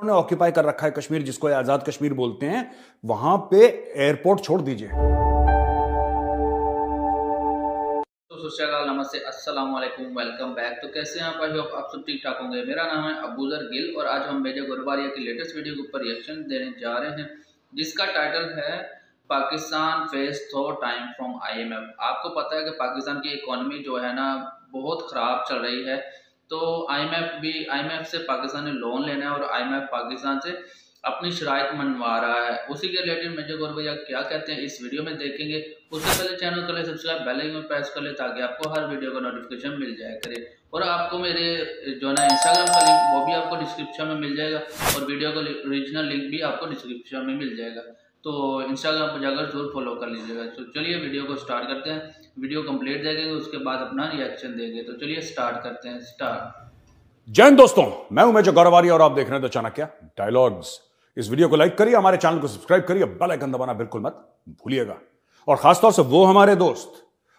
ने ऑक्यूपाई कर रखा है कश्मीर, जिसको आजाद कश्मीर बोलते हैं, वहां पे एयरपोर्ट छोड़ दीजिए। तो नमस्ते, अस्सलाम वालेकुम, वेलकम बैक। तो कैसे हैं आप? आई होप आप सब ठीक ठाक होंगे। मेरा नाम है अबूजर गिल और आज हम मेजर गोरवारिया की लेटेस्ट वीडियो के ऊपर रिएक्शन देने जा रहे हैं, जिसका टाइटल है पाकिस्तान फेस थो टाइम फ्रॉम IMF। आपको पता है कि पाकिस्तान की इकोनॉमी जो है ना बहुत ख़राब चल रही है, तो IMF से पाकिस्तान ने लोन लेना है और IMF पाकिस्तान से अपनी शराइत मनवा रहा है। उसी के रिलेटेड मेजर गोरवारिया क्या कहते हैं इस वीडियो में देखेंगे। उससे पहले चैनल को सब्सक्राइब, बेल आइकन प्रेस कर ले ताकि आपको हर वीडियो का नोटिफिकेशन मिल जाया करे। और आपको मेरे जो ना इंस्टाग्राम का लिंक वो भी आपको डिस्क्रिप्शन में मिल जाएगा और वीडियो का ओरिजिनल लिंक भी आपको डिस्क्रिप्शन में मिल जाएगा, तो इंस्टाग्राम पर जाकर जरूर फॉलो कर लीजिएगा। तो चलिए वीडियो को स्टार्ट करते हैं। वीडियो कंप्लीट देखेंगे, उसके बाद अपना रिएक्शन देंगे। तो चलिए स्टार्ट करते हैं। जय हिंद दोस्तों, मैं हूं मेजर गोरवारिया और आप देख रहे हैं द चाणक्य डायलॉग्स। इस वीडियो को लाइक करिए, हमारे चैनल को सब्सक्राइब करिए, बेल आइकन दबाना बिल्कुल मत भूलिएगा। और खासतौर से वो हमारे दोस्त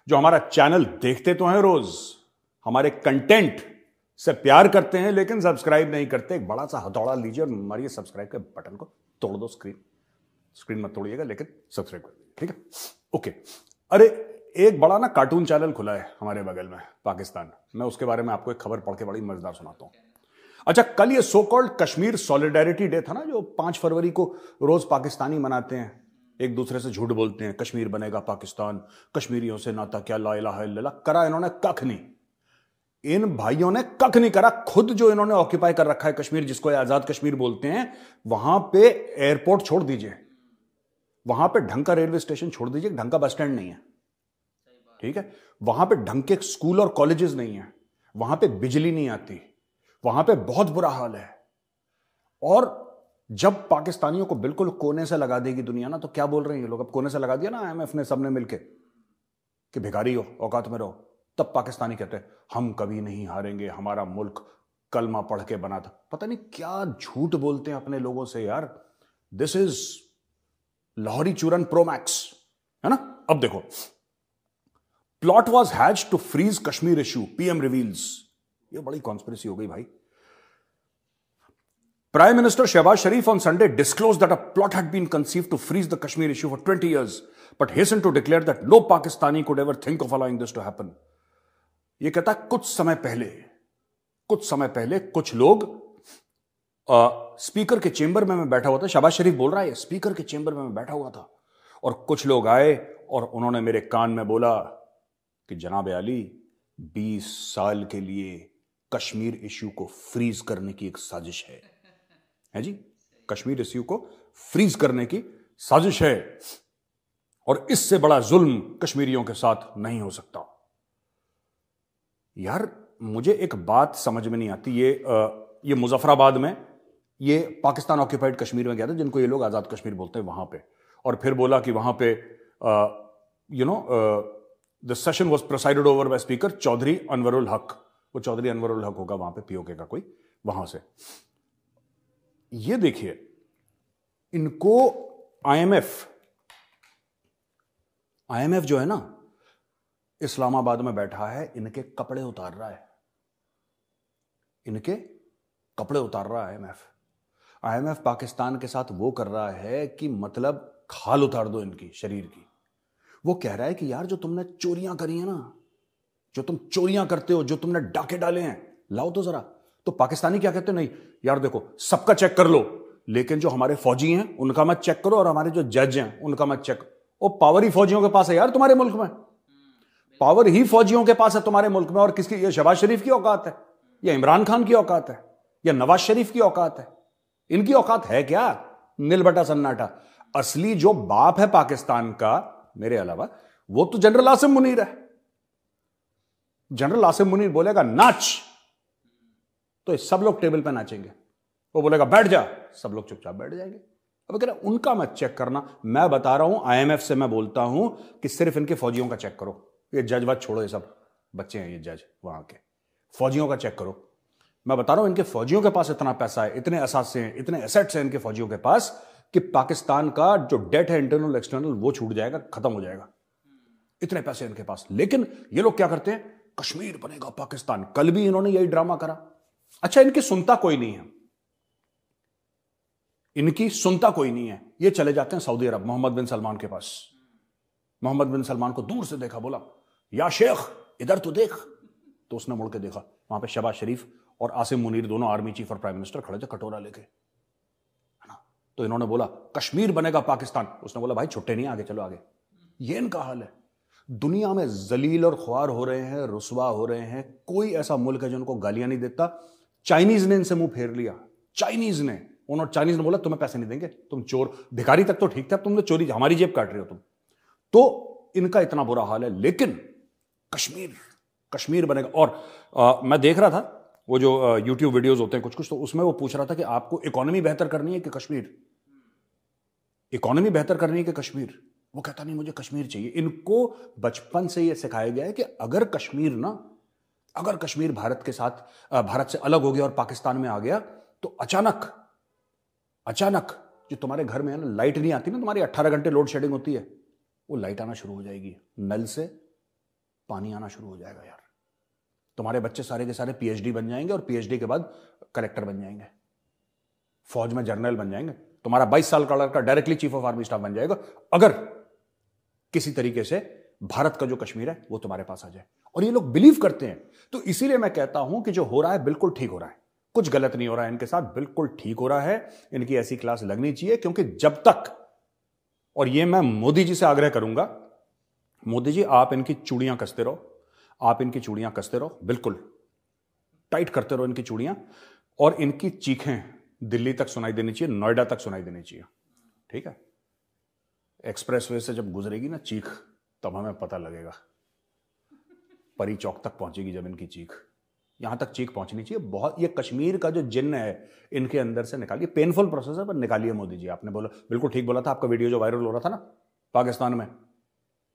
जो हमारा चैनल देखते तो हैं रोज, हमारे कंटेंट से प्यार करते हैं लेकिन सब्सक्राइब नहीं करते, एक बड़ा सा हथौड़ा लीजिए और मारिए सब्सक्राइब के बटन को, तोड़ दो। स्क्रीन मत तोड़िएगा लेकिन सब्सक्राइब कर दीजिए, ठीक है? ओके। अरे एक बड़ा ना कार्टून चैनल खुला है हमारे बगल में पाकिस्तान, मैं उसके बारे में आपको एक खबर पढ़ के बड़ी मजेदार सुनाता हूं। अच्छा, कल ये so called Kashmir solidarity day था ना, जो 5 फरवरी को रोज पाकिस्तानी मनाते हैं, एक दूसरे से झूठ बोलते हैं, कश्मीर बनेगा पाकिस्तान, कश्मीरियों से नाता क्या, ला इलाहा इल्लल्लाह। करा इन्होंने कख नहीं, इन भाइयों ने कख नहीं करा। खुद जो इन्होंने ऑक्यूपाई कर रखा है कश्मीर, जिसको आजाद कश्मीर बोलते हैं, वहां पे एयरपोर्ट छोड़ दीजिए, वहां पे ढंग का रेलवे स्टेशन छोड़ दीजिए, ढंग का बस स्टैंड नहीं है, ठीक है? वहां पे ढंग के स्कूल और कॉलेजेस नहीं है, वहां पे बिजली नहीं आती, वहां पे बहुत बुरा हाल है। और जब पाकिस्तानियों को बिल्कुल कोने से लगा देगी दुनिया ना, तो क्या बोल रहे हैं ये लोग? अब कोने से लगा दिया ना IMF ने, सबने मिलके, कि भिखारी हो, औकात में रहो। तब पाकिस्तानी कहते हैं हम कभी नहीं हारेंगे, हमारा मुल्क कलमा पढ़ के बना था। पता नहीं क्या झूठ बोलते हैं अपने लोगों से यार। दिस इज लाहौरी चूरन प्रो मैक्स, है ना? अब देखो, plot was hatched to freeze Kashmir issue, PM reveals. ये बड़ी कॉन्स्पिरेसी हो गई भाई। Prime Minister Shehbaz Sharif on Sunday disclosed that a plot had been conceived to freeze the Kashmir issue for 20 years, but hastened to declare that no Pakistani could ever think of allowing this to happen. ये कहता है कुछ समय पहले कुछ लोग speaker के chamber में मैं बैठा हुआ था, शहबाज शरीफ बोल रहा है, स्पीकर के चेंबर में मैं बैठा हुआ था और कुछ लोग आए और उन्होंने मेरे कान में बोला कि जनाब आली 20 साल के लिए कश्मीर इश्यू को फ्रीज करने की एक साजिश है जी, कश्मीर इश्यू को फ्रीज करने की साजिश है और इससे बड़ा जुल्म कश्मीरियों के साथ नहीं हो सकता। यार मुझे एक बात समझ में नहीं आती, ये मुजफ्फराबाद में, ये पाकिस्तान ऑक्यूपाइड कश्मीर में गया था, जिनको ये लोग आजाद कश्मीर बोलते हैं, वहां पे, और फिर बोला कि वहां पे the session was presided over by speaker Chaudhry Anwarul Haq. वो चौधरी अनवरुल हक होगा वहां पे POK का कोई, वहां से। ये देखिए, इनको IMF जो है ना, इस्लामाबाद में बैठा है, इनके कपड़े उतार रहा है, IMF पाकिस्तान के साथ वो कर रहा है कि मतलब खाल उतार दो इनकी शरीर की। वो कह रहा है कि यार जो तुमने चोरियां करी है ना, जो तुम चोरियां करते हो, जो तुमने डाके डाले हैं, लाओ तो जरा। तो पाकिस्तानी क्या कहते हैं? नहीं यार देखो, सबका चेक कर लो, लेकिन जो हमारे फौजी हैं उनका मत चेक करो, और हमारे जो जज हैं उनका मत चेक। ओ, पावर ही फौजियों के पास है यार तुम्हारे मुल्क में, पावर ही फौजियों के पास है तुम्हारे मुल्क में। और किसकी? ये शहबाज शरीफ की औकात है, या इमरान खान की औकात है, या नवाज शरीफ की औकात है? इनकी औकात है क्या? नील बटा सन्नाटा। असली जो बाप है पाकिस्तान का मेरे अलावा, वो तो जनरल आसिम मुनीर है। जनरल आसिम मुनीर बोलेगा नाच, तो सब लोग टेबल पे नाचेंगे। वो बोलेगा बैठ जा, सब लोग चुपचाप बैठ जाएंगे। अब कह रहा उनका मत चेक करना, मैं बता रहा हूं, IMF से मैं बोलता हूं कि सिर्फ इनके फौजियों का चेक करो। ये जज वज छोड़ो, ये सब बच्चे हैं, ये जज वहां के, फौजियों का चेक करो। मैं बता रहा हूं, इनके फौजियों के पास इतना पैसा है, इतने असासे हैं, इतने एसेट्स हैं इनके फौजियों के पास, कि पाकिस्तान का जो डेट है इंटरनल एक्सटर्नल, वो छूट जाएगा, खत्म हो जाएगा। इतने पैसे इनके पास। लेकिन ये लोग क्या करते हैं? कश्मीर बनेगा पाकिस्तान। कल भी इन्होंने यही ड्रामा करा। अच्छा, इनकी सुनता कोई नहीं है, इनकी सुनता कोई नहीं है। ये चले जाते हैं सऊदी अरब मोहम्मद बिन सलमान के पास। मोहम्मद बिन सलमान को दूर से देखा, बोला या शेख इधर तो देख। तो उसने मुड़ के देखा, वहां पे शहबाज शरीफ और आसिम मुनीर दोनों आर्मी चीफ और प्राइम मिनिस्टर खड़े थे कटोरा लेके, है ना। तो इन्होंने बोला कश्मीर बनेगा पाकिस्तान। उसने बोला भाई छुट्टे नहीं, आगे चलो आगे। ये इनका हाल है। दुनिया में जलील और ख्वार हो रहे हैं, रुसवा हो रहे हैं। कोई ऐसा मुल्क है जो उनको गालियां नहीं देता। चाइनीज ने इनसे मुंह फेर लिया। चाइनीज ने बोला तुम्हें पैसे नहीं देंगे, तुम चोर। भिखारी तक तो ठीक था, तुमने चोरी, हमारी जेब काट रहे हो तुम। तो इनका इतना बुरा हाल है। लेकिन कश्मीर बनेगा। और मैं देख रहा था वो जो यूट्यूब वीडियोस होते हैं कुछ कुछ, तो उसमें वो पूछ रहा था कि आपको इकोनॉमी बेहतर करनी है कि कश्मीर, इकोनॉमी बेहतर करनी है कि कश्मीर। वो कहता नहीं मुझे कश्मीर चाहिए। इनको बचपन से ये सिखाया गया है कि अगर कश्मीर भारत के साथ, भारत से अलग हो गया और पाकिस्तान में आ गया, तो अचानक जो तुम्हारे घर में है ना, लाइट नहीं आती ना, तुम्हारी 18 घंटे लोड शेडिंग होती है, वो लाइट आना शुरू हो जाएगी। नल से पानी आना शुरू हो जाएगा यार। तुम्हारे बच्चे सारे के सारे पीएचडी बन जाएंगे और पीएचडी के बाद कलेक्टर बन जाएंगे, फौज में जनरल बन जाएंगे। तुम्हारा 22 साल का लड़का directly chief of army staff बन जाएगा, अगर किसी तरीके से भारत का जो कश्मीर है वो तुम्हारे पास आ जाए। और ये लोग बिलीव करते हैं। तो इसीलिए मैं कहता हूं कि जो हो रहा है बिल्कुल ठीक हो रहा है, कुछ गलत नहीं हो रहा है इनके साथ, बिल्कुल ठीक हो रहा है। इनकी ऐसी क्लास लगनी चाहिए, क्योंकि जब तक, और ये मैं मोदी जी से आग्रह करूंगा, मोदी जी आप इनकी चूड़ियां कसते रहो, बिल्कुल टाइट करते रहो इनकी चूड़ियां। और इनकी चीखें दिल्ली तक सुनाई देनी चाहिए, नोएडा तक सुनाई देनी चाहिए, ठीक है। एक्सप्रेसवे से जब गुजरेगी ना चीख, तब हमें पता लगेगा। परी चौक तक पहुंचेगी जब इनकी चीख, यहां तक चीख पहुंचनी चाहिए। बहुत, ये कश्मीर का जो जिन्न है इनके अंदर से निकालिए। पेनफुल प्रोसेस है पर निकालिए मोदी जी। आपने बोला, बिल्कुल ठीक बोला था। आपका वीडियो जो वायरल हो रहा था ना पाकिस्तान में,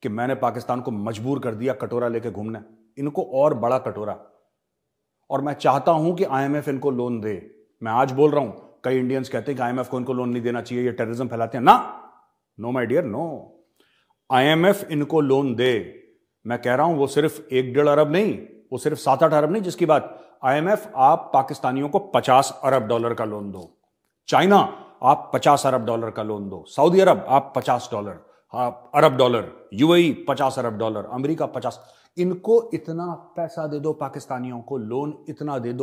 कि मैंने पाकिस्तान को मजबूर कर दिया कटोरा लेके घूमने, इनको और बड़ा कटोरा। और मैं चाहता हूं कि आईएमएफ इनको लोन दे। मैं आज बोल रहा हूं, कई इंडियंस कहते हैं कि आईएमएफ को इनको लोन नहीं देना चाहिए, ये टेररिज्म फैलाते हैं। No my dear, no. IMF इनको लोन दे। मैं कह रहा हूं वो सिर्फ 1-1.5 अरब नहीं, वो सिर्फ 7-8 अरब नहीं, जिसकी बात, आईएमएफ आप पाकिस्तानियों को $50 अरब का लोन दो। चाइना आप $50 अरब का लोन दो। सऊदी अरब आप $50 अरब डॉलर, यूएई $50 अरब, अमेरिका 50। इनको इतना पैसा दे दो पाकिस्तानियों को, लोन इतना दे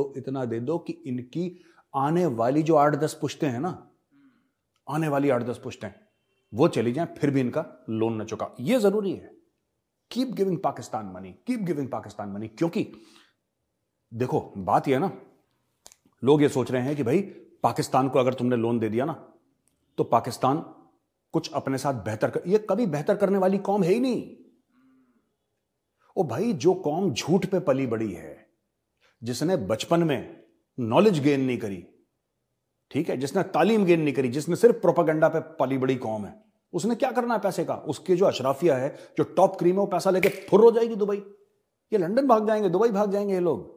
दो कि इनकी आने वाली जो 8-10 पुश्तें हैं ना, आने वाली 8-10 पुश्तें वो चली जाएं, फिर भी इनका लोन न चुका। ये जरूरी है। कीप गिविंग पाकिस्तान मनी, क्योंकि देखो बात यह है ना, लोग ये सोच रहे हैं कि भाई पाकिस्तान को अगर तुमने लोन दे दिया ना, तो पाकिस्तान कुछ अपने साथ बेहतर कर, ये कभी बेहतर करने वाली कौम है ही नहीं। ओ भाई, जो कौम झूठ पे पली बड़ी है, जिसने बचपन में नॉलेज गेन नहीं करी, ठीक है, जिसने तालीम गेन नहीं करी, जिसने सिर्फ प्रोपेगेंडा पे पली बड़ी कौम है, उसने क्या करना है पैसे का? उसके जो अशराफिया है, जो टॉप क्रीम है, वो पैसा लेके फुर हो जाएगी दुबई। ये लंदन भाग जाएंगे, दुबई भाग जाएंगे ये लोग,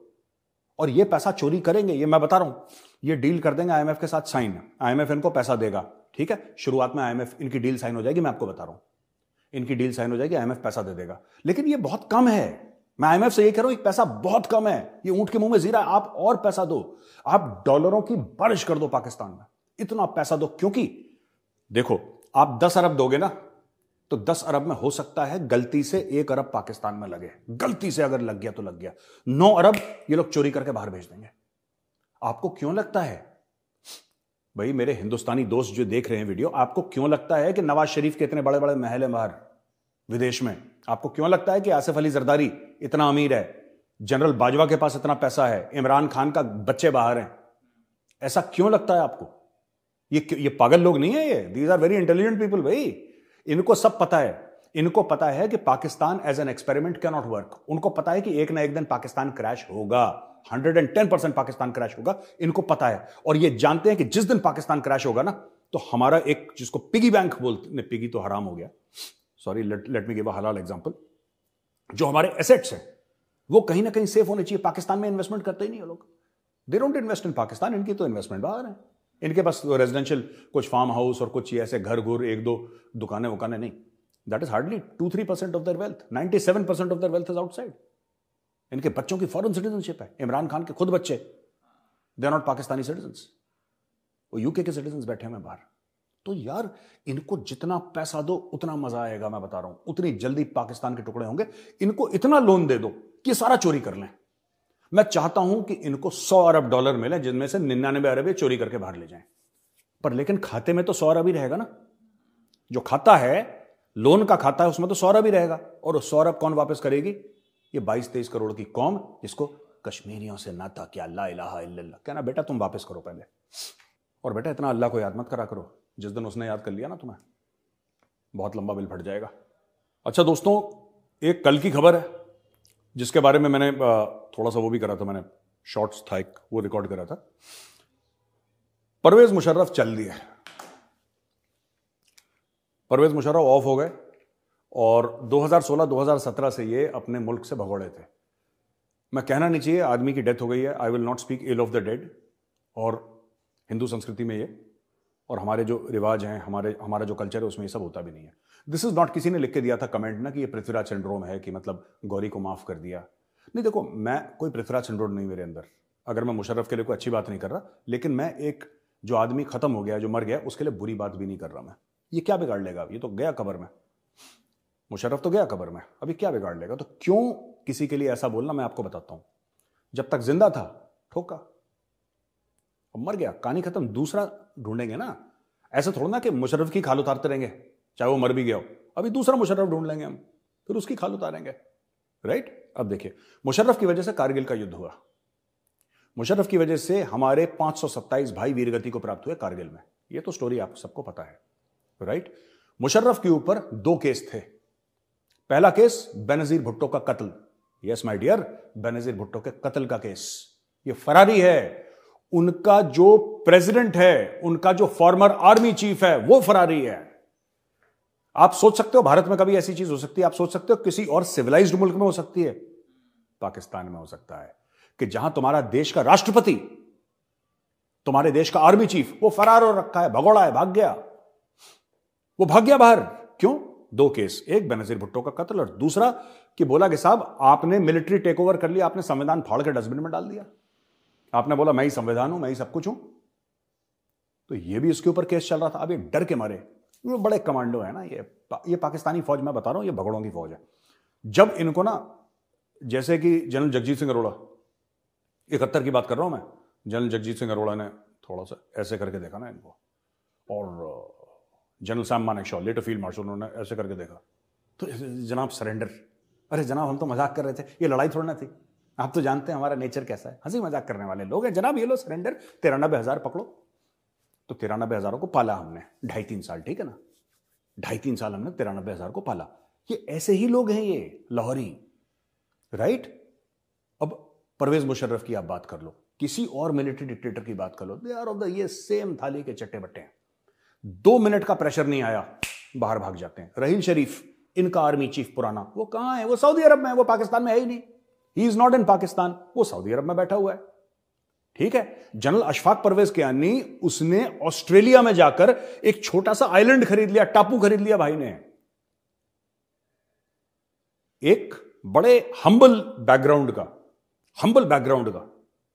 और ये पैसा चोरी करेंगे। ये मैं बता रहा हूं, ये डील कर देंगे आईएमएफ के साथ साइन, आईएमएफ इनको पैसा देगा, ठीक है। शुरुआत में आईएमएफ, इनकी डील साइन हो जाएगी, मैं आपको बता रहा हूं, इनकी डील साइन हो जाएगी, आईएमएफ पैसा दे देगा। लेकिन ये बहुत कम है। मैं आईएमएफ से ये कह रहा हूं, एक पैसा बहुत कम है, ये ऊंट के मुंह में जीरा। आप और पैसा दो, आप डॉलरों की बारिश कर दो पाकिस्तान में, इतना पैसा दो। क्योंकि देखो, आप 10 अरब दोगे ना, तो 10 अरब में हो सकता है गलती से 1 अरब पाकिस्तान में लगे, गलती से अगर लग गया तो लग गया। 9 अरब ये लोग चोरी करके बाहर भेज देंगे। आपको क्यों लगता है भाई, मेरे हिंदुस्तानी दोस्त जो देख रहे हैं वीडियो, आपको क्यों लगता है कि नवाज शरीफ के इतने बड़े बड़े महल हैं बाहर विदेश में? आपको क्यों लगता है कि आसिफ अली जरदारी इतना अमीर है, जनरल बाजवा के पास इतना पैसा है, इमरान खान का बच्चे बाहर हैं? ऐसा क्यों लगता है आपको? ये पागल लोग नहीं है, ये these are very intelligent people भाई। इनको सब पता है, इनको पता है कि Pakistan as an experiment cannot work. उनको पता है कि एक ना एक दिन पाकिस्तान क्रैश होगा, 110% पाकिस्तान क्रैश होगा, इनको पता है। और ये जानते हैं कि जिस दिन पाकिस्तान क्रैश होगा ना, तो हमारा एक, जिसको पिगी बैंक बोलते हैं, पिगी तो हराम हो गया, sorry, let me give a हलाल एग्जांपल, जो हमारे एसेट्स हैं वो कहीं ना कहीं सेफ होने चाहिए। पाकिस्तान में इन्वेस्टमेंट करते ही नहीं लोग, they don't invest in Pakistan. इनकी तो इन्वेस्टमेंट बाहर है, इनके पास रेजिडेंशियल कुछ फार्म हाउस और कुछ ऐसे घर घुर, 1-2 दुकानें वुकानें नहीं। That is hardly 2-3% of their wealth. 97% of their wealth is outside. इनके बच्चों की फॉरेन सिटीजनशिप है, इमरान खान के खुद बच्चे, they are not Pakistani citizens. वो यूके के सिटीजन बैठे हैं बाहर। तो यार इनको जितना पैसा दो उतना मजा आएगा, मैं बता रहा हूं, उतनी जल्दी पाकिस्तान के टुकड़े होंगे। इनको इतना लोन दे दो कि सारा चोरी कर लें। मैं चाहता हूं कि इनको 100 अरब डॉलर मिले, जिनमें से 99 अरब ये चोरी करके बाहर ले जाएं। पर लेकिन खाते में तो 100 अरब ही रहेगा ना। जो खाता है, लोन का खाता है, उसमें तो 100 अरब ही रहेगा। और 100 अरब कौन वापस करेगी? ये 22-23 करोड़ की कौम, जिसको कश्मीरियों से नाता क्या, ला इलाहा इल्लल्लाह। कहना बेटा तुम वापस करो पहले, और बेटा इतना अल्लाह को याद मत करा करो। जिस दिन उसने याद कर लिया ना तुम्हें, बहुत लंबा बिल फट जाएगा। अच्छा दोस्तों, एक कल की खबर है जिसके बारे में मैंने थोड़ा सा वो भी करा था, मैंने शॉर्ट्स था एक, वो रिकॉर्ड करा था। परवेज मुशर्रफ चल दिए, परवेज मुशर्रफ ऑफ हो गए, और 2016-2017 से ये अपने मुल्क से भगोड़े थे। मैं कहना नहीं चाहिए, आदमी की डेथ हो गई है। I will not speak ill of the dead. और हिंदू संस्कृति में ये, और हमारे जो रिवाज हैं, हमारा जो कल्चर है, उसमें ये सब होता भी नहीं है। दिस इज नॉट, किसी ने लिख के दिया था कमेंट ना कि ये पृथ्वीराज सिंड्रोम है, कि मतलब गौरी को माफ कर दिया। नहीं देखो, मैं कोई पृथ्वीराज सिंड्रोम नहीं मेरे अंदर। अगर मैं मुशर्रफ के लिए कोई अच्छी बात नहीं कर रहा, लेकिन मैं एक जो आदमी खत्म हो गया, जो मर गया, उसके लिए बुरी बात भी नहीं कर रहा मैं। ये क्या बिगाड़ लेगा? ये तो गया कब्र में, मुशर्रफ तो गया कब्र में, अभी क्या बिगाड़ लेगा? तो क्यों किसी के लिए ऐसा बोलना? मैं आपको बताता हूं। जब तक जिंदा था ठोका, अब मर गया, कहानी खत्म, दूसरा ढूंढेंगे ना। ऐसा थोड़ा ना कि मुशर्रफ की खाल उतारते रहेंगे चाहे वो मर भी गया हो, अभी दूसरा मुशर्रफ ढूंढ लेंगे हम, फिर उसकी खाल उतारेंगे, राइट? अब देखिए, मुशर्रफ की वजह से कारगिल का युद्ध हुआ, मुशर्रफ की वजह से हमारे 527 भाई वीरगति को प्राप्त हुए कारगिल में। ये तो स्टोरी आप सबको पता है, राइट? मुशर्रफ के ऊपर 2 केस थे। पहला केस बेनजीर भुट्टो का कत्ल, yes my dear, Benazir Bhutto के कत्ल का केस। ये फरारी है, उनका जो प्रेसिडेंट है, उनका जो फॉर्मर आर्मी चीफ है, वो फरारी है। आप सोच सकते हो भारत में कभी ऐसी चीज हो सकती है? आप सोच सकते हो किसी और सिविलाइज्ड मुल्क में हो सकती है? पाकिस्तान में हो सकता है, कि जहां तुम्हारा देश का राष्ट्रपति, तुम्हारे देश का आर्मी चीफ, वो फरार हो रखा है, भगोड़ा है, भाग गया, वो भाग गया बाहर। क्यों? 2 केस, एक बेनजीर भुट्टो का कत्ल, और दूसरा कि बोला कि साहब आपने मिलिट्री टेक ओवर कर लिया, आपने संविधान फाड़ के डस्टबिन में डाल दिया, आपने बोला मैं ही संविधान हूं, मैं ही सब कुछ हूं। तो ये भी इसके ऊपर केस चल रहा था। अब ये डर के मारे, वो बड़े कमांडो है ना, ये पाकिस्तानी फौज, मैं बता रहा हूं, ये भगड़ों की फौज है। जब इनको ना, जैसे कि जनरल जगजीत सिंह अरोड़ा, 71 की बात कर रहा हूं मैं, जनरल जगजीत सिंह अरोड़ा ने थोड़ा सा ऐसे करके देखा ना इनको, और general Sam Manekshaw, later field marshal, उन्होंने ऐसे करके देखा, तो जनाब सरेंडर। अरे जनाब हम तो मजाक कर रहे थे, ये लड़ाई थोड़ी ना थी, आप तो जानते हैं हमारा नेचर कैसा है, हंसी मजाक करने वाले लोग हैं। जनाब ये लो सरेंडर, 93,000 पकड़ो। तो 93,000 को पाला हमने 2.5-3 साल, ठीक है ना, 2.5-3 साल हमने 93,000 को पाला। ये ऐसे ही लोग हैं, ये लाहौरी, राइट? अब परवेज मुशर्रफ की आप बात कर लो, किसी और मिलिट्री डिक्टेटर की बात कर लो, दे आर ऑफ द ये सेम थाली के चट्टे बट्टे हैं। 2 मिनट का प्रेशर नहीं आया, बाहर भाग जाते हैं। रहील शरीफ, इनका आर्मी चीफ पुराना, वो कहां है? वो सऊदी अरब में है, वो पाकिस्तान में है ही नहीं। He is not in Pakistan, वो सऊदी अरब में बैठा हुआ है, ठीक है? जनरल अशफाक परवेज कियानी, उसने ऑस्ट्रेलिया में जाकर एक छोटा सा आइलैंड खरीद लिया, टापू खरीद लिया भाई ने। एक बड़े हम्बल बैकग्राउंड का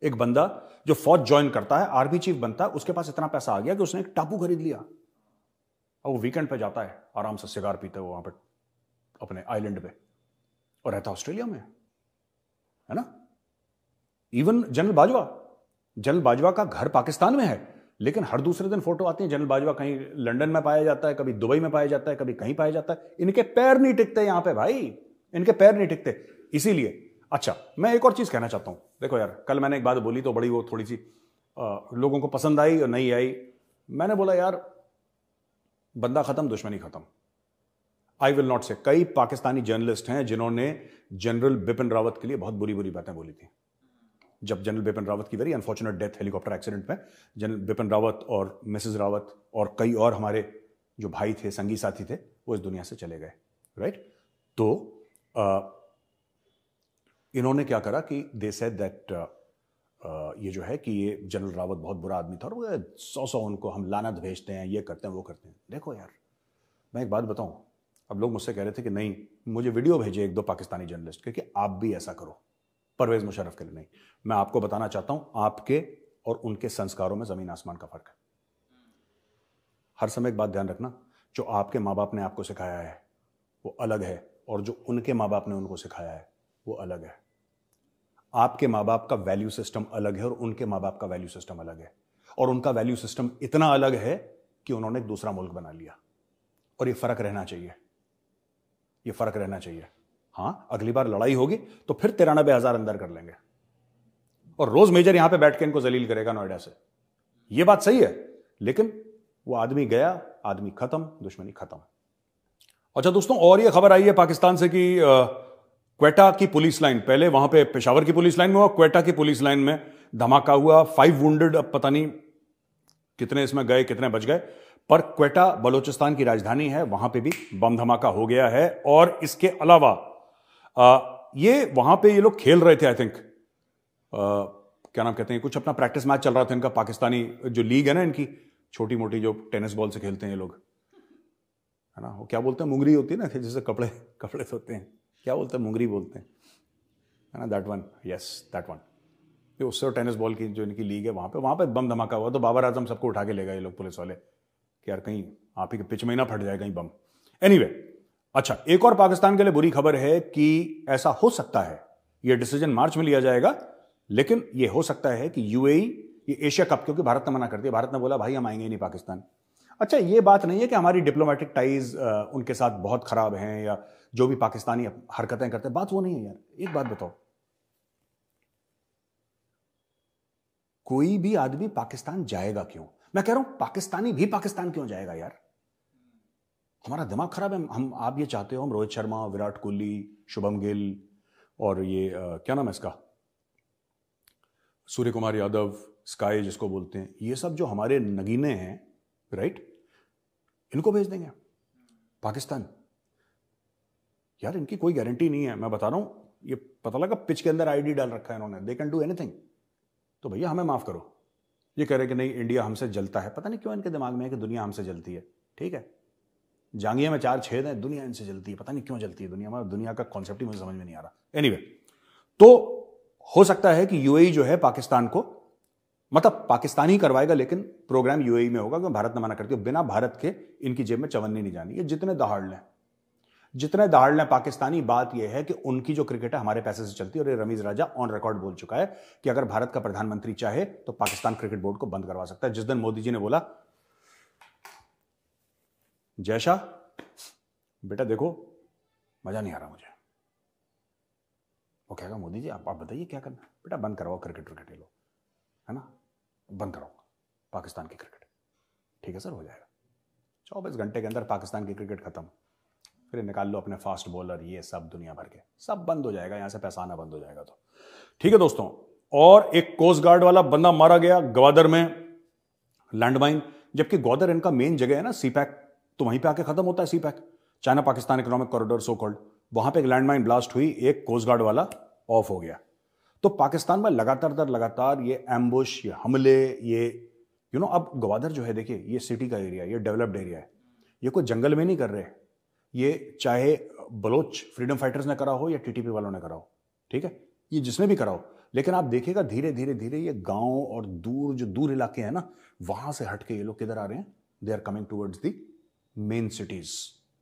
एक बंदा जो फौज ज्वाइन करता है, आर्मी चीफ बनता है, उसके पास इतना पैसा आ गया कि उसने एक टापू खरीद लिया, और वो वीकेंड पे जाता है, आराम से सिगार पीते हुए वहां पर अपने आइलैंड पे, और रहता ऑस्ट्रेलिया में, है ना? इवन जनरल बाजवा का घर पाकिस्तान में है, लेकिन हर दूसरे दिन फोटो आती है जनरल बाजवा कहीं लंदन में पाया जाता है, कभी दुबई में पाया जाता है, कभी कहीं पाया जाता है। इनके पैर नहीं टिकते यहां पे भाई, इनके पैर नहीं टिकते। इसीलिए अच्छा, मैं एक और चीज कहना चाहता हूं। देखो यार, कल मैंने एक बात बोली तो बड़ी वो थोड़ी सी लोगों को पसंद आई और नहीं आई। मैंने बोला यार, बंदा खत्म, दुश्मनी खत्म। आई विल नॉट से, कई पाकिस्तानी जर्नलिस्ट हैं जिन्होंने जनरल बिपिन रावत के लिए बहुत बुरी बुरी बातें बोली थी। जब जनरल बिपिन रावत की very unfortunate death helicopter accident में, जनरल बिपिन रावत और मिसेज रावत और कई और हमारे जो भाई थे, संगी साथी थे, वो इस दुनिया से चले गए, राइट? तो इन्होंने क्या करा कि दे सेड दैट ये जो है कि ये जनरल रावत बहुत बुरा आदमी था, और 100 उनको हम लानत भेजते हैं, ये करते हैं, वो करते हैं। देखो यार, मैं एक बात बताऊं, अब लोग मुझसे कह रहे थे कि नहीं, मुझे वीडियो भेजे 1-2 पाकिस्तानी जर्नलिस्ट के कि आप भी ऐसा करो परवेज मुशर्रफ के लिए। नहीं, मैं आपको बताना चाहता हूं, आपके और उनके संस्कारों में जमीन आसमान का फर्क है। हर समय एक बात ध्यान रखना, जो आपके माँ बाप ने आपको सिखाया है वो अलग है और जो उनके माँ बाप ने उनको सिखाया है वो अलग है। आपके माँ बाप का वैल्यू सिस्टम अलग है और उनके माँ बाप का वैल्यू सिस्टम अलग है, और उनका वैल्यू सिस्टम इतना अलग है कि उन्होंने एक दूसरा मुल्क बना लिया, और ये फर्क रहना चाहिए, ये फर्क रहना चाहिए। हां, अगली बार लड़ाई होगी तो फिर 93,000 अंदर कर लेंगे, और रोज मेजर यहां पे बैठ के इनको जलील करेगा नोएडा से। ये बात सही है, लेकिन वो आदमी गया, आदमी खत्म, दुश्मनी खत्म। अच्छा दोस्तों, और ये खबर आई है पाकिस्तान से कि क्वेटा की पुलिस लाइन, पहले वहां पे पेशावर की पुलिस लाइन में हुआ, क्वेटा की पुलिस लाइन में धमाका हुआ, 5 वुंडेड, अब पता नहीं कितने इसमें गए कितने बच गए, पर क्वेटा बलूचिस्तान की राजधानी है, वहां पे भी बम धमाका हो गया है। और इसके अलावा ये वहां पे ये लोग खेल रहे थे, आई थिंक क्या नाम कहते हैं, कुछ अपना प्रैक्टिस मैच चल रहा था इनका, पाकिस्तानी जो लीग है ना इनकी, छोटी मोटी जो टेनिस बॉल से खेलते हैं ये लोग, है ना, वो क्या बोलते हैं, मुंगरी होती है ना, जैसे कपड़े धोते हैं, क्या बोलते हैं, मुंगरी बोलते हैं, है ना, that one, yes that one. ये उससे टेनिस बॉल की जो इनकी लीग है, वहां पे बम धमाका हुआ, तो बाबर आजम सबको उठा के ले गए ये लोग पुलिस वाले कि यार कहीं आप ही के पिच में ही ना फट जाए कहीं बम। एनीवे, अच्छा, एक और पाकिस्तान के लिए बुरी खबर है कि ऐसा हो सकता है, ये डिसीजन मार्च में लिया जाएगा, लेकिन ये हो सकता है कि यूएई, ये एशिया कप, क्योंकि भारत ने मना कर दिया, भारत ने बोला भाई हम आएंगे ही नहीं पाकिस्तान। अच्छा, ये बात नहीं है कि हमारी डिप्लोमेटिक टाइज उनके साथ बहुत खराब हैं या जो भी पाकिस्तानी हरकतें करते हैं, बात वो नहीं है यार। एक बात बताओ, कोई भी आदमी पाकिस्तान जाएगा क्यों? मैं कह रहा हूं पाकिस्तानी भी पाकिस्तान क्यों जाएगा यार? हमारा दिमाग खराब है। हम, आप ये चाहते हो हम रोहित शर्मा, विराट कोहली, शुभम गिल और ये क्या नाम है इसका, सूर्य कुमार यादव, स्काई जिसको बोलते हैं, ये सब जो हमारे नगीने हैं, राइट, इनको भेज देंगे पाकिस्तान? यार इनकी कोई गारंटी नहीं है, मैं बता रहा हूं, ये पता लगा पिच के अंदर आईडी डाल रखा है इन्होंने, दे कैन डू एनीथिंग। तो भैया हमें माफ करो, ये कह रहे कि नहीं इंडिया हमसे जलता है, पता नहीं क्यों इनके दिमाग में है कि दुनिया हमसे जलती है। ठीक है, जांघिया में 4 छेद हैं, दुनिया इनसे जलती है, पता नहीं क्यों जलती है दुनिया में, दुनिया का कॉन्सेप्ट ही मुझे समझ में नहीं आ रहा। एनीवे, तो हो सकता है कि यूएई जो है पाकिस्तान को, मतलब पाकिस्तान ही करवाएगा, लेकिन प्रोग्राम यूएई में होगा, क्योंकि भारत ने मना कर दिया, बिना भारत के इनकी जेब में चवन्नी नहीं जानी है, जितने दहाड़ लें पाकिस्तानी। बात यह है कि उनकी जो क्रिकेट है हमारे पैसे से चलती है, और ये रमीज राजा ऑन रिकॉर्ड बोल चुका है कि अगर भारत का प्रधानमंत्री चाहे तो पाकिस्तान क्रिकेट बोर्ड को बंद करवा सकता है। जिस दिन मोदी जी ने बोला जय शाह, बेटा देखो मजा नहीं आ रहा मुझे, वो कहेगा मोदी जी आप बताइए क्या करना, बेटा बंद करवाओ क्रिकेट, ये लो, है ना, बंद कराओ पाकिस्तान की क्रिकेट। ठीक है सर, हो जाएगा, 24 घंटे के अंदर पाकिस्तान की क्रिकेट खत्म, फिर निकाल लो अपने फास्ट बॉलर, ये सब दुनिया भर के, सब बंद हो जाएगा, यहां से पैसा आना बंद हो जाएगा। तो ठीक है दोस्तों, और एक कोस्ट गार्ड वाला बंदा मारा गया ग्वादर में, लैंडमाइन, जबकि ग्वादर इनका मेन जगह है ना, सीपैक, तो वहीं पे आके खत्म होता है CPEC, China Pakistan economic corridor so called, वहां पे एक लैंडमाइन ब्लास्ट हुई, एक कोस्ट गार्ड वाला ऑफ हो गया। तो पाकिस्तान में लगातार ये एम्बुश, ये हमले, ये अब ग्वादर जो है, देखिए ये सिटी का एरिया, ये डेवलप्ड एरिया है, ये कोई जंगल में नहीं कर रहे, ये चाहे बलोच फ्रीडम फाइटर्स ने करा हो या टीटीपी वालों ने करा हो, ठीक है, ये जिसने भी करा हो, लेकिन आप देखिएगा धीरे धीरे ये गांव और जो दूर इलाके हैं ना, वहां से हटके ये लोग किधर आ रहे हैं, they are coming towards the main cities,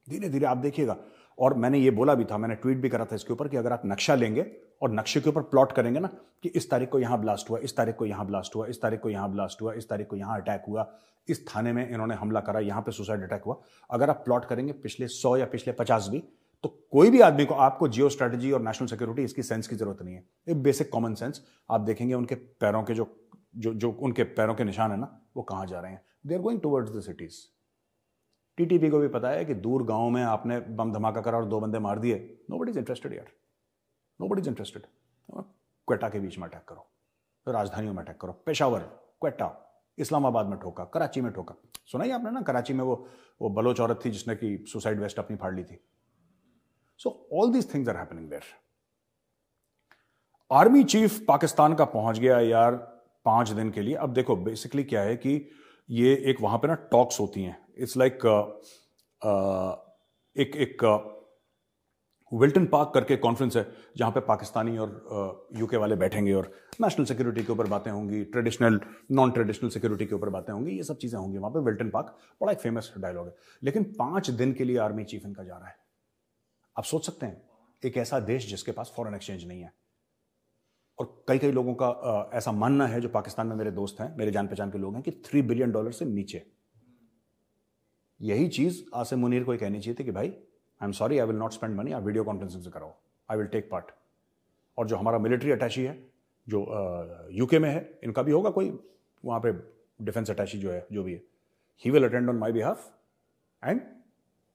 धीरे धीरे आप देखिएगा। और मैंने ये बोला भी था, मैंने ट्वीट भी करा था इसके ऊपर, कि अगर आप नक्शा लेंगे और नक्शे के ऊपर प्लॉट करेंगे ना, कि इस तारीख को यहां ब्लास्ट हुआ, इस तारीख को यहां ब्लास्ट हुआ, इस तारीख को यहां ब्लास्ट हुआ, इस तारीख को यहां अटैक हुआ, इस थाने में इन्होंने हमला करा, यहां पे सुसाइड अटैक हुआ, अगर आप प्लॉट करेंगे पिछले 100 या पिछले 50 भी, तो कोई भी आदमी को, आपको जियो स्ट्रेटेजी और नेशनल सिक्योरिटी इसकी सेंस की जरूरत नहीं है, एक बेसिक कॉमन सेंस, आप देखेंगे उनके पैरों के जो उनके पैरों के निशान है ना, वो कहां जा रहे हैं, they are going towards the cities. TTP को भी पता है कि दूर गांव में आपने बम धमाका करा और 2 बंदे मार दिए, नोबडी इज इंटरेस्टेड यार, नोबडी इज इंटरेस्टेड। क्वेटा के बीच में अटैक करो, राजधानियों में अटैक करो, पेशावर, क्वेटा, इस्लामाबाद में ठोका, कराची में ठोका, सुना ही आपने ना, कराची में वो बलोच औरत थी जिसने की सुसाइड वेस्ट अपनी फाड़ ली थी। So all these things are happening there. Army chief Pakistan का पहुंच गया यार 5 दिन के लिए। अब देखो बेसिकली क्या है कि ये एक वहां पे ना टॉक्स होती हैं, इट्स लाइक एक विल्टन पार्क करके कॉन्फ्रेंस है जहां पे पाकिस्तानी और यूके वाले बैठेंगे और नेशनल सिक्योरिटी के ऊपर बातें होंगी, ट्रेडिशनल नॉन ट्रेडिशनल सिक्योरिटी के ऊपर बातें होंगी, ये सब चीज़ें होंगी वहां पे। विल्टन पार्क बड़ा एक फेमस डायलॉग है। लेकिन 5 दिन के लिए आर्मी चीफ इनका जा रहा है। आप सोच सकते हैं, एक ऐसा देश जिसके पास फॉरेन एक्सचेंज नहीं है। और कई कई लोगों का ऐसा मानना है, जो पाकिस्तान में मेरे दोस्त हैं, मेरे जान पहचान के लोग हैं, कि $3 बिलियन से नीचे। यही चीज आसिम मुनीर को कहनी चाहिए थी कि भाई I am sorry, I will not spend money, आप वीडियो कॉन्फ्रेंसिंग से कराओ, आई विल टेक पार्ट। और जो हमारा मिलिट्री अटैची है, जो यूके में है, इनका भी होगा कोई वहां पे डिफेंस अटैची जो है, जो भी है, he will attend on my behalf. And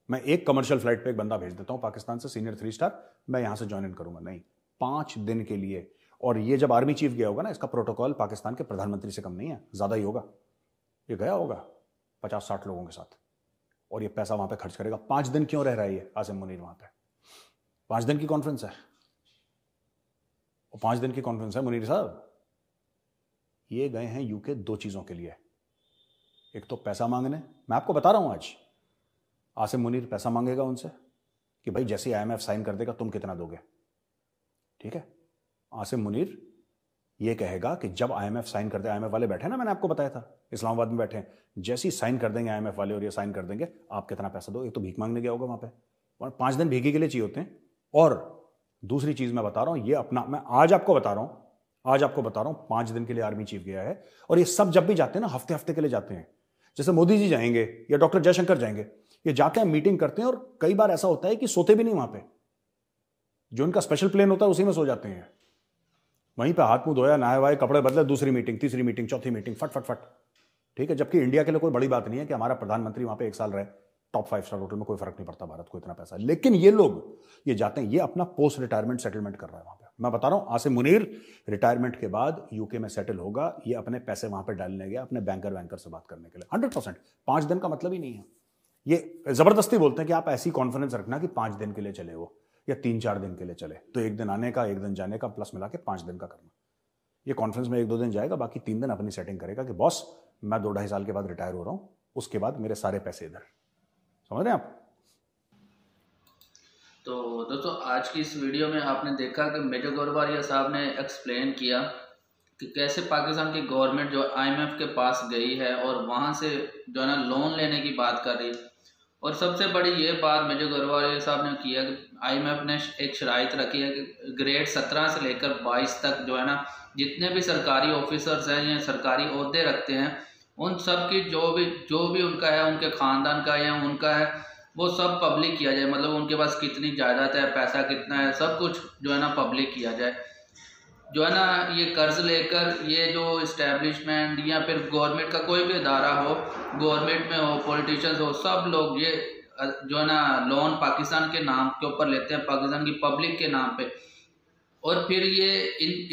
मैं एक कमर्शियल फ्लाइट पे एक बंदा भेज देता हूं पाकिस्तान से, सीनियर 3 स्टार, मैं यहां से ज्वाइन इन करूंगा। नहीं, 5 दिन के लिए। और ये जब आर्मी चीफ गया होगा ना, इसका प्रोटोकॉल पाकिस्तान के प्रधानमंत्री से कम नहीं है, ज्यादा ही होगा। ये गया होगा 50-60 लोगों के साथ, और ये पैसा वहां पे खर्च करेगा। 5 दिन क्यों रह रहा है ये आसिम मुनीर वहां पे? 5 दिन की कॉन्फ्रेंस है, और 5 दिन की कॉन्फ्रेंस है मुनीर साहब। ये गए हैं यूके 2 चीजों के लिए। एक तो पैसा मांगने, मैं आपको बता रहा हूं आज आसिम मुनीर पैसा मांगेगा उनसे कि भाई जैसे IMF साइन कर देगा तुम कितना दोगे, ठीक है। आसिम मुनीर ये कहेगा कि जब IMF साइन कर दे, IMF वाले बैठे ना, मैंने आपको बताया था इस्लामाबाद में बैठे हैं, जैसे ही साइन कर देंगे IMF वाले और ये साइन कर देंगे, आप कितना पैसा दो। एक तो भीख मांगने गया होगा वहां पे, और 5 दिन भीखी के लिए चाहिए होते हैं। और दूसरी चीज मैं बता रहा हूं, ये अपना, मैं आज आपको बता रहा हूं 5 दिन के लिए आर्मी चीफ गया है। और ये सब जब भी जाते हैं ना, हफ्ते हफ्ते के लिए जाते हैं। जैसे मोदी जी जाएंगे या डॉक्टर जयशंकर जाएंगे, ये जाते हैं, मीटिंग करते हैं, और कई बार ऐसा होता है कि सोते भी नहीं वहां पे। जो इनका स्पेशल प्लेन होता है उसी में सो जाते हैं। वहीं पे हाथ मुंह धोया, नहाए वाए, कपड़े बदले, दूसरी मीटिंग, तीसरी मीटिंग, चौथी मीटिंग, फट फट फट, ठीक है। जबकि इंडिया के लिए कोई बड़ी बात नहीं है कि हमारा प्रधानमंत्री वहां पे 1 साल रहे, टॉप 5 स्टार होटल में, कोई फर्क नहीं पड़ता भारत को इतना पैसा। लेकिन ये लोग ये जाते हैं, ये अपना पोस्ट रिटायरमेंट सेटलमेंट कर रहा है वहां पे। मैं बता रहा हूं, आसिम मुनीर रिटायरमेंट के बाद यूके में सेटल होगा। ये अपने पैसे वहां पे डालने गया, अपने बैंकर से बात करने के लिए 100%। 5 दिन का मतलब ही नहीं है। ये जबरदस्ती बोलते हैं कि आप ऐसी कॉन्फ्रेंस रखना कि 5 दिन के लिए चले वो, या 3-4 दिन के लिए चले, तो 1 दिन आने का, 1 दिन जाने का, प्लस मिला के 5 दिन का करना। ये कॉन्फ्रेंस में 1-2 दिन जाएगा, बाकी 3 दिन अपनी सेटिंग करेगा कि बॉस मैं 2-2.5 साल के बाद रिटायर हो रहा हूं, उसके बाद मेरे सारे पैसे इधर। समझ रहे हैं आप? तो दोस्तों, आज की इस वीडियो में आपने देखा कि मेजर गोरवारिया साहब ने एक्सप्लेन किया कि कैसे पाकिस्तान की गवर्नमेंट जो IMF के पास गई है और वहाँ से जो है ना लोन लेने की बात कर रही। और सबसे बड़ी ये बात मेजर गोरवारिया साहब ने किया कि IMF ने एक शराइत रखी है कि ग्रेड 17 से लेकर 22 तक जो है ना, जितने भी सरकारी ऑफिसर्स हैं या सरकारी ओहदे रखते हैं, उन सब की जो भी उनका है, उनके ख़ानदान का या उनका है, वो सब पब्लिक किया जाए। मतलब उनके पास कितनी जायदाद है, पैसा कितना है, सब कुछ जो है ना पब्लिक किया जाए। जो है ना, ये कर्ज लेकर ये जो इस्टेब्लिशमेंट या फिर गवर्नमेंट का कोई भी अदारा हो, गवर्नमेंट में हो, पॉलिटिशियंस हो, सब लोग ये जो है ना लोन पाकिस्तान के नाम के ऊपर लेते हैं, पाकिस्तान की पब्लिक के नाम पे। और फिर ये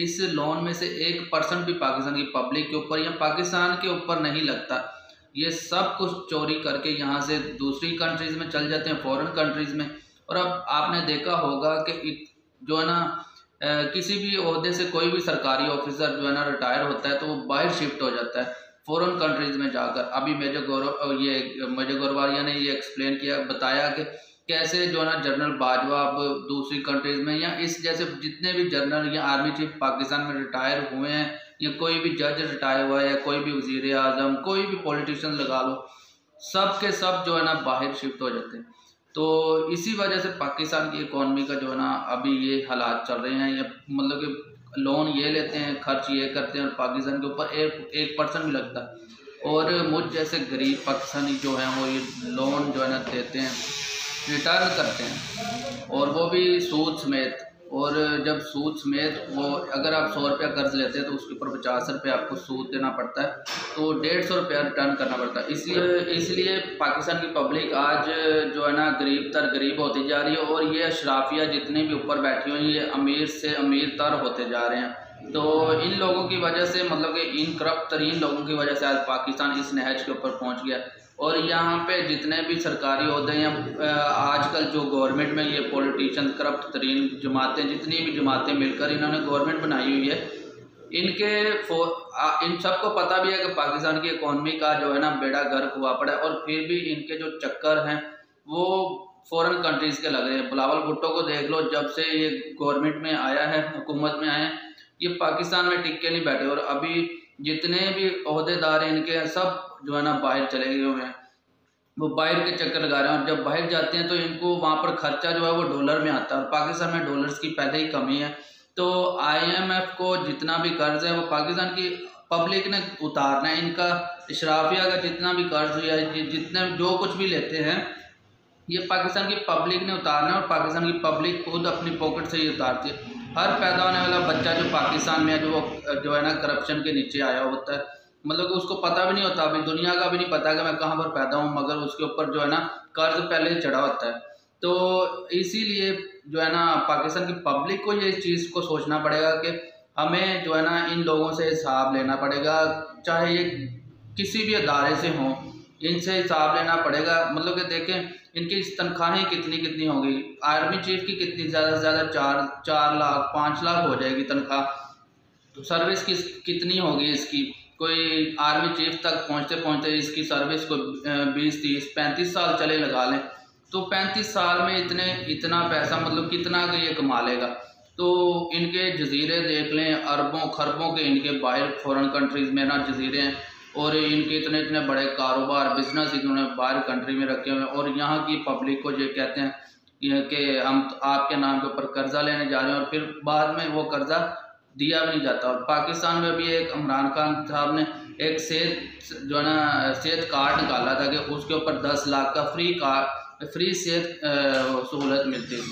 इस लोन में से 1% भी पाकिस्तान की पब्लिक के ऊपर या पाकिस्तान के ऊपर नहीं लगता। ये सब कुछ चोरी करके यहाँ से दूसरी कंट्रीज में चल जाते हैं, फॉरेन कंट्रीज में। और अब आपने देखा होगा कि जो है ना किसी भी ओहदे से कोई भी सरकारी ऑफिसर जो है ना रिटायर होता है तो वो बाहर शिफ्ट हो जाता है फॉरेन कंट्रीज में जाकर। अभी मेजर गोरवारिया ने ये एक्सप्लेन किया, बताया कि कैसे जो है ना जनरल बाजवा अब दूसरी कंट्रीज में, या इस जैसे जितने भी जनरल या आर्मी चीफ पाकिस्तान में रिटायर हुए हैं, या कोई भी जज रिटायर हुआ है, या कोई भी वजीर आजम, कोई भी पॉलिटिशियन लगा लो, सब के सब जो है ना बाहर शिफ्ट हो जाते हैं। तो इसी वजह से पाकिस्तान की इकॉनमी का जो है ना अभी ये हालात चल रहे हैं। या मतलब कि लोन ये लेते हैं, खर्च ये करते हैं, और पाकिस्तान के ऊपर 1% भी लगता है। और मुझ जैसे गरीब पाकिस्तानी जो हैं वो ये लोन जो है ना देते हैं, रिटर्न करते हैं, और वो भी सूद समेत। और जब सूद समेत वो अगर आप 100 रुपया कर्ज लेते हैं तो उसके ऊपर 50 रुपये आपको सूद देना पड़ता है, तो 150 रुपया रिटर्न करना पड़ता है। इसलिए पाकिस्तान की पब्लिक आज जो है ना गरीब होती जा रही है, और ये अशराफिया जितने भी ऊपर बैठी हुई ये अमीर से अमीर तर होते जा रहे हैं। तो इन लोगों की वजह से, मतलब कि इन करप्ट तरीन लोगों की वजह से आज पाकिस्तान इस नहज के ऊपर पहुँच गया। और यहाँ पे जितने भी सरकारी ओहदे हैं, आजकल जो गवर्नमेंट में ये पॉलिटिशियन करप्ट तरीन जमातें, जितनी भी जमातें मिलकर इन्होंने गवर्नमेंट बनाई हुई है, इन सबको पता भी है कि पाकिस्तान की इकॉनमी का जो है ना बेड़ा गर्क हुआ पड़ा है। और फिर भी इनके जो चक्कर हैं वो फॉरेन कंट्रीज़ के लग रहे हैं। बिलावल भुट्टो को देख लो, जब से ये गवर्नमेंट में आया है, हुकूमत में आए हैं, ये पाकिस्तान में टिक के नहीं बैठे। और अभी जितने भी ओहदेदार हैं इनके सब जो है ना बाहर चले गए हुए हैं, वो बाहर के चक्कर लगा रहे हैं। और जब बाहर जाते हैं तो इनको वहाँ पर खर्चा जो है वो डॉलर में आता है, और पाकिस्तान में डॉलर्स की पहले ही कमी है। तो IMF को जितना भी कर्ज है वो पाकिस्तान की पब्लिक ने उतारना है। इनका इशराफिया का जितना भी कर्ज हुआ है, जितने जो कुछ भी लेते हैं, ये पाकिस्तान की पब्लिक ने उतारना है। और पाकिस्तान की पब्लिक खुद अपनी पॉकेट से ही उतारती है। हर पैदा होने वाला बच्चा जो पाकिस्तान में है, जो है ना करप्शन के नीचे आया होता है, मतलब उसको पता भी नहीं होता, अभी दुनिया का भी नहीं पता कि मैं कहाँ पर पैदा हूँ, मगर उसके ऊपर जो है ना कर्ज पहले ही चढ़ा होता है। तो इसीलिए जो है ना पाकिस्तान की पब्लिक को ये चीज़ को सोचना पड़ेगा कि हमें जो है ना इन लोगों से हिसाब लेना पड़ेगा, चाहे ये किसी भी अदारे से हों, इनसे हिसाब लेना पड़ेगा। मतलब कि देखें इनकी तनख्वाहें कितनी होगी। आर्मी चीफ की कितनी ज़्यादा से ज़्यादा 4 लाख 5 लाख हो जाएगी तनख्वाह। तो सर्विस कितनी होगी इसकी, कोई आर्मी चीफ तक पहुँचते इसकी सर्विस को 20 30 35 साल चले लगा लें, तो 35 साल में इतना पैसा मतलब कितना ये कमा लेगा। तो इनके जजीरे देख लें, अरबों खरबों के इनके बाहर फॉरेन कंट्रीज़ में ना जजीरे हैं, और इनके इतने बड़े कारोबार बिजनेस इन्होंने बाहर कंट्री में रखे हुए हैं। और यहाँ की पब्लिक को ये कहते हैं कि हम आपके नाम के ऊपर कर्जा लेने जा रहे हैं, और फिर बाद में वो कर्जा दिया भी नहीं जाता। और पाकिस्तान में भी एक इमरान खान साहब ने एक सेहत जो है ना सेहत कार्ड निकाला था कि उसके ऊपर 10 लाख का फ्री सेहत सहूलत मिलती है।